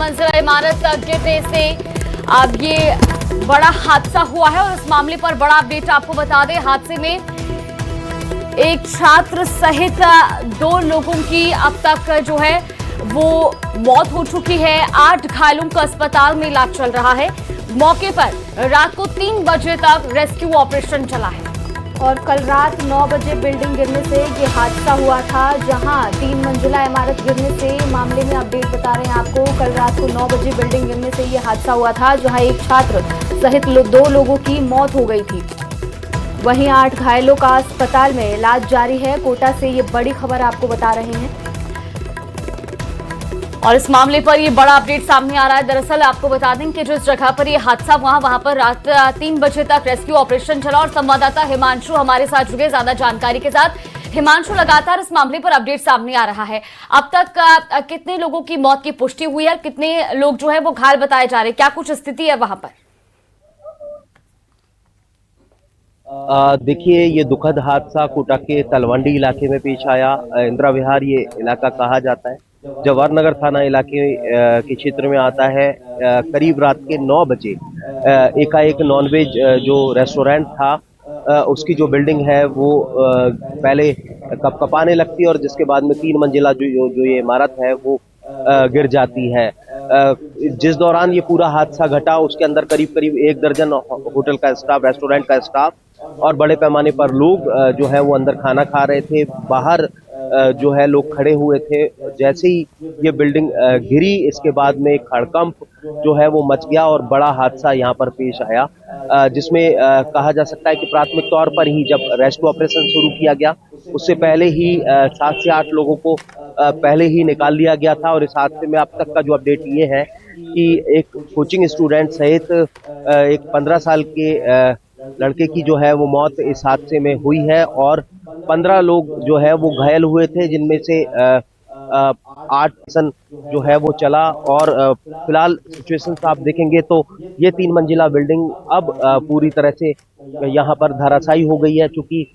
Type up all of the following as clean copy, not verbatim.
मंजिला इमारत गिरने से अब ये बड़ा हादसा हुआ है और इस मामले पर बड़ा अपडेट आपको बता दें। हादसे में एक छात्र सहित 2 लोगों की अब तक जो है वो मौत हो चुकी है। 8 घायलों का अस्पताल में इलाज चल रहा है। मौके पर रात को 3 बजे तक रेस्क्यू ऑपरेशन चला है और कल रात 9 बजे बिल्डिंग गिरने से ये हादसा हुआ था, जहां 3 मंजिला इमारत गिरने से मामले में अपडेट बता रहे हैं आपको। कल रात को 9 बजे बिल्डिंग गिरने से ये हादसा हुआ था, जहां एक छात्र सहित 2 लोगों की मौत हो गई थी। वहीं 8 घायलों का अस्पताल में इलाज जारी है। कोटा से ये बड़ी खबर आपको बता रहे हैं और इस मामले पर ये बड़ा अपडेट सामने आ रहा है। दरअसल आपको बता दें कि जिस जगह पर ये हादसा हुआ वहां पर रात 3 बजे तक रेस्क्यू ऑपरेशन चला और संवाददाता हिमांशु हमारे साथ जुड़े ज्यादा जानकारी के साथ। हिमांशु, लगातार इस मामले पर अपडेट सामने आ रहा है। अब तक कितने लोगों की मौत की पुष्टि हुई है और कितने लोग जो है वो घायल बताए जा रहे हैं, क्या कुछ स्थिति है वहां पर? देखिए, ये दुखद हादसा कोटा के तलवंडी इलाके में पेश आया। इंदिरा विहार ये इलाका कहा जाता है, जवाहरनगर थाना इलाके के क्षेत्र में आता है। करीब रात के 9 बजे एकाएक नॉनवेज जो रेस्टोरेंट था उसकी जो बिल्डिंग है वो पहले कपकपाने लगती है और जिसके बाद में 3 मंजिला जो ये इमारत है वो गिर जाती है। जिस दौरान ये पूरा हादसा घटा उसके अंदर करीब 1 दर्जन होटल का स्टाफ, रेस्टोरेंट का स्टाफ और बड़े पैमाने पर लोग जो है वो अंदर खाना खा रहे थे। बाहर जो है लोग खड़े हुए थे। जैसे ही ये बिल्डिंग गिरी इसके बाद में एक हड़कंप जो है वो मच गया और बड़ा हादसा यहाँ पर पेश आया, जिसमें कहा जा सकता है कि प्राथमिक तौर पर ही जब रेस्क्यू ऑपरेशन शुरू किया गया उससे पहले ही 7 से 8 लोगों को पहले ही निकाल लिया गया था। और इस हादसे में अब तक का जो अपडेट ये है कि एक कोचिंग स्टूडेंट सहित एक 15 साल के लड़के की जो है वो मौत इस हादसे में हुई है और 15 लोग जो है वो घायल हुए थे, जिनमें से 8 पर्सन जो है वो चला। और फिलहाल सिचुएशन आप देखेंगे तो ये 3 मंजिला बिल्डिंग अब पूरी तरह से यहाँ पर धराशायी हो गई है, क्योंकि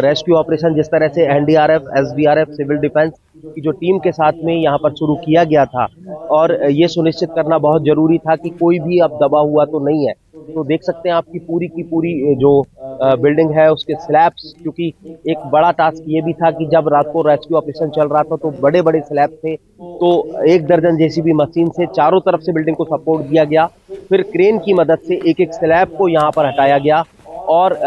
रेस्क्यू ऑपरेशन जिस तरह से एनडीआरएफ, एसडीआरएफ, सिविल डिफेंस की जो टीम के साथ में यहाँ पर शुरू किया गया था और ये सुनिश्चित करना बहुत जरूरी था कि कोई भी अब दबा हुआ तो नहीं है। तो देख सकते हैं आपकी पूरी पूरी जो बिल्डिंग है उसके स्लैब्स, क्योंकि एक बड़ा टास्क ये भी था कि जब रात को रेस्क्यू ऑपरेशन चल रहा था तो बड़े बड़े स्लैब थे, तो 1 दर्जन जेसीबी मशीन से चारों तरफ से बिल्डिंग को सपोर्ट दिया गया। फिर क्रेन की मदद से एक स्लैब को यहाँ पर हटाया गया और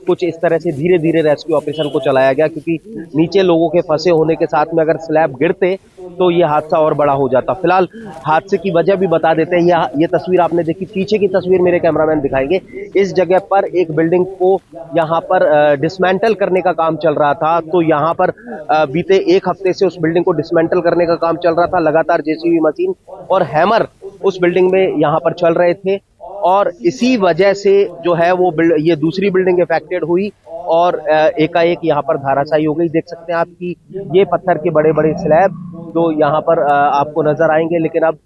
कुछ इस तरह से धीरे धीरे रेस्क्यू ऑपरेशन को चलाया गया, क्योंकि नीचे लोगों के फंसे होने के साथ में अगर स्लैब गिरते तो ये हादसा और बड़ा हो जाता। फिलहाल हादसे की वजह भी बता देते हैं। ये तस्वीर आपने देखी, पीछे की तस्वीर मेरे कैमरामैन दिखाएंगे। इस जगह पर एक बिल्डिंग को यहाँ पर डिसमेंटल करने का काम चल रहा था, तो यहाँ पर बीते 1 हफ्ते से उस बिल्डिंग को डिसमेंटल करने का काम चल रहा था। लगातार जेसीबी मशीन और हैमर उस बिल्डिंग में यहाँ पर चल रहे थे और इसी वजह से जो है वो ये दूसरी बिल्डिंग इफेक्टेड हुई और एकाएक यहाँ पर धराशायी हो गई। देख सकते हैं आपकी ये पत्थर के बड़े बड़े स्लैब जो यहाँ पर आपको नजर आएंगे, लेकिन अब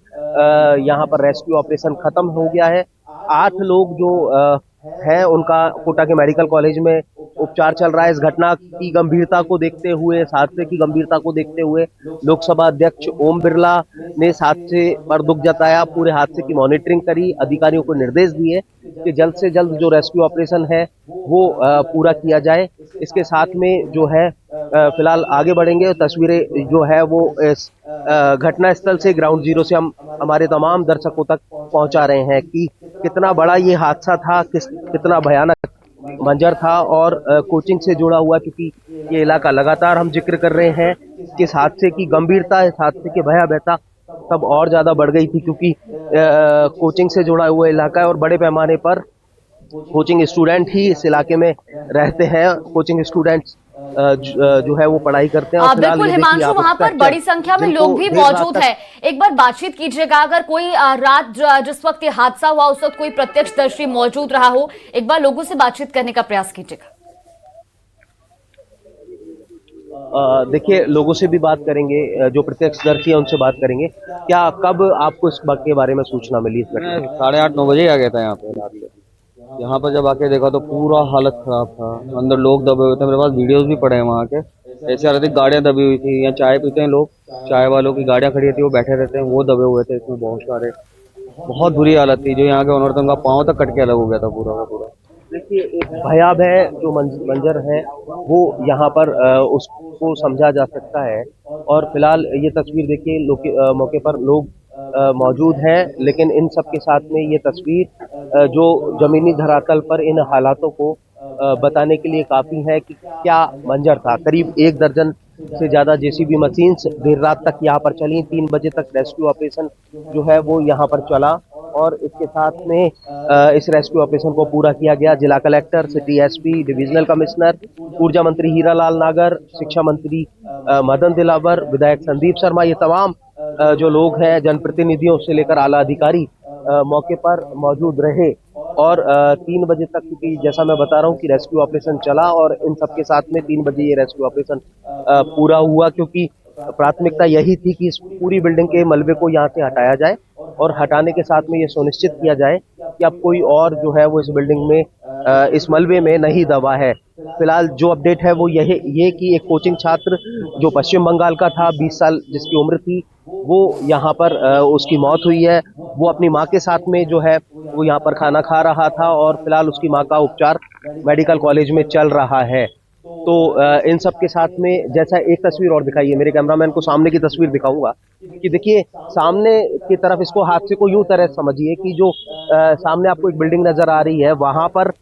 यहाँ पर रेस्क्यू ऑपरेशन खत्म हो गया है। 8 लोग जो हैं उनका कोटा के मेडिकल कॉलेज में उपचार चल रहा है। इस घटना की गंभीरता को देखते हुए, इस हादसे की गंभीरता को देखते हुए लोकसभा अध्यक्ष ओम बिरला ने इस हादसे पर दुख जताया, पूरे हादसे की मॉनिटरिंग करी, अधिकारियों को निर्देश दिए कि जल्द से जल्द जो रेस्क्यू ऑपरेशन है वो पूरा किया जाए। इसके साथ में जो है फिलहाल आगे बढ़ेंगे। तस्वीरें जो है वो इस घटना स्थल से ग्राउंड जीरो से हम हमारे तमाम दर्शकों तक पहुंचा रहे हैं कि कितना बड़ा ये हादसा था, कितना भयानक मंजर था और कोचिंग से जुड़ा हुआ, क्योंकि ये इलाका लगातार हम जिक्र कर रहे हैं कि इस हादसे की गंभीरता, इस हादसे की भयावहता तब और ज्यादा बढ़ गई थी, क्योंकि कोचिंग से जुड़ा हुआ इलाका है और बड़े पैमाने पर कोचिंग स्टूडेंट ही इस इलाके में रहते हैं। कोचिंग स्टूडेंट्स जो है वो पढ़ाई करते हैं। बिल्कुल हिमांशु, वहां पर बड़ी संख्या में लोग भी मौजूद है। एक बार बातचीत कीजिएगा, अगर कोई रात जिस वक्त ये हादसा हुआ उस वक्त कोई प्रत्यक्षदर्शी मौजूद रहा हो, एक बार लोगों से बातचीत करने का प्रयास कीजिएगा। देखिए, लोगों से भी बात करेंगे, जो प्रत्यक्षदर्शी है उनसे बात करेंगे। क्या कब आपको इस बात के बारे में सूचना मिली? 8:30-9 बजे आ गया था यहाँ पे रात में। यहाँ पर जब आके देखा तो पूरा हालत खराब था, अंदर लोग दबे हुए थे। मेरे पास वीडियोस भी पड़े हैं वहाँ के, ऐसे आ रहे थे, गाड़ियां दबी हुई थी। यहाँ चाय पीते हैं लोग, चाय वालों की गाड़ियां खड़ी थी, वो बैठे रहते हैं, वो दबे हुए थे इसमें बहुत सारे। बहुत बुरी हालत थी। जो यहाँ के ओनर थे उनका पाँव तक कट के अलग हो गया था पूरा का पूरा। देखिए एक भयावह जो मंजर है वो यहाँ पर उसको समझा जा सकता है। और फिलहाल ये तस्वीर देखिए मौके पर लोग मौजूद हैं, लेकिन इन सब के साथ में ये तस्वीर जो जमीनी धरातल पर इन हालातों को बताने के लिए काफी है कि क्या मंजर था। करीब 1 दर्जन से ज्यादा जेसीबी मशीन्स देर रात तक यहाँ पर चली। 3 बजे तक रेस्क्यू ऑपरेशन जो है वो यहाँ पर चला और इसके साथ में इस रेस्क्यू ऑपरेशन को पूरा किया गया। जिला collector, city SP, divisional commissioner, ऊर्जा मंत्री हीरालाल नागर, शिक्षा मंत्री मदन दिलावर, विधायक संदीप शर्मा, ये तमाम जो लोग हैं जनप्रतिनिधियों से लेकर आला अधिकारी मौके पर मौजूद रहे। और 3 बजे तक, क्योंकि जैसा मैं बता रहा हूँ कि रेस्क्यू ऑपरेशन चला और इन सबके साथ में 3 बजे ये रेस्क्यू ऑपरेशन पूरा हुआ, क्योंकि प्राथमिकता यही थी कि इस पूरी बिल्डिंग के मलबे को यहाँ से हटाया जाए और हटाने के साथ में ये सुनिश्चित किया जाए कि अब कोई और जो है वो इस बिल्डिंग में इस मलबे में नहीं दबा है। फिलहाल जो अपडेट है वो ये कि एक कोचिंग छात्र जो पश्चिम बंगाल का था, 20 साल जिसकी उम्र थी, वो यहाँ पर उसकी मौत हुई है। वो अपनी माँ के साथ में जो है वो यहाँ पर खाना खा रहा था और फिलहाल उसकी माँ का उपचार मेडिकल कॉलेज में चल रहा है। तो इन सब के साथ में जैसा एक तस्वीर और दिखाइए, मेरे कैमरामैन को सामने की तस्वीर दिखाऊंगा कि देखिए सामने की तरफ, इसको हादसे को यूं तरह समझिए कि जो सामने आपको एक बिल्डिंग नजर आ रही है, वहां पर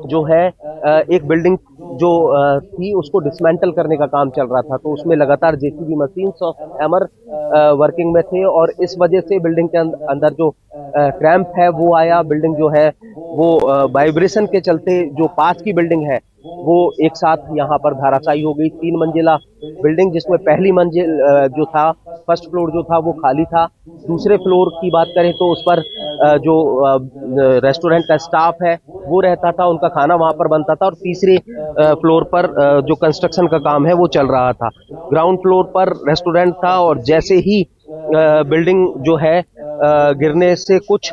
जो है एक बिल्डिंग जो थी उसको डिसमेंटल करने का काम चल रहा था। तो उसमें लगातार जेसीबी मशीन्स और हैमर वर्किंग में थे और इस वजह से बिल्डिंग के अंदर जो क्रैम्प है वो आया। बिल्डिंग जो है वो वाइब्रेशन के चलते जो पास की बिल्डिंग है वो एक साथ यहाँ पर धराशायी हो गई। 3 मंजिला बिल्डिंग, जिसमें पहली मंजिल जो था, फर्स्ट फ्लोर जो था वो खाली था। दूसरे फ्लोर की बात करें तो उस पर जो रेस्टोरेंट का स्टाफ है वो रहता था, उनका खाना वहां पर बनता था। और तीसरे फ्लोर पर जो कंस्ट्रक्शन का काम है वो चल रहा था। ग्राउंड फ्लोर पर रेस्टोरेंट था और जैसे ही बिल्डिंग जो है गिरने से कुछ